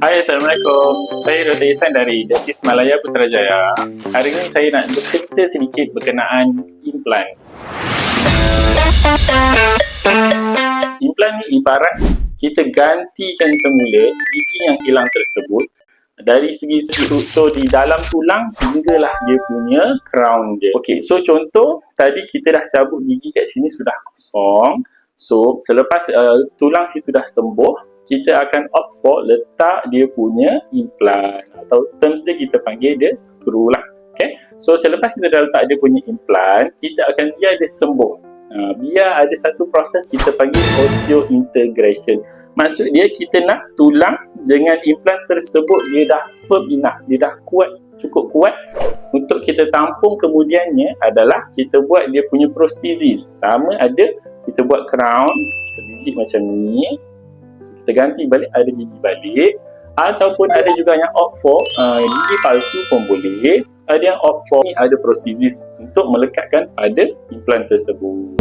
Hai, Assalamualaikum. Saya Dr. Ihsan dari Dentist Malaya Putrajaya. Hari ini saya nak bercerita sedikit berkenaan implan. Implan ni ibarat kita gantikan semula gigi yang hilang tersebut dari segi struktur di dalam tulang hinggalah dia punya crown dia. Okey, so contoh tadi kita dah cabut gigi kat sini sudah kosong. So selepas tulang situ dah sembuh, kita akan opt for letak dia punya implan, atau terms dia kita panggil dia screw lah. Okay? So selepas kita dah letak dia punya implan, kita akan biar dia sembuh. Biar ada satu proses kita panggil osteointegration. Maksud dia kita nak tulang dengan implan tersebut dia dah firm enough, dia dah kuat, cukup kuat untuk kita tampung. Kemudiannya adalah kita buat dia punya prostesis. Sama ada kita buat crown sebiji macam ni, kita ganti balik, ada gigi balik, ataupun ada juga yang opt for gigi palsu pun boleh. Ada yang opt for ni ada prostesis untuk melekatkan pada implan tersebut.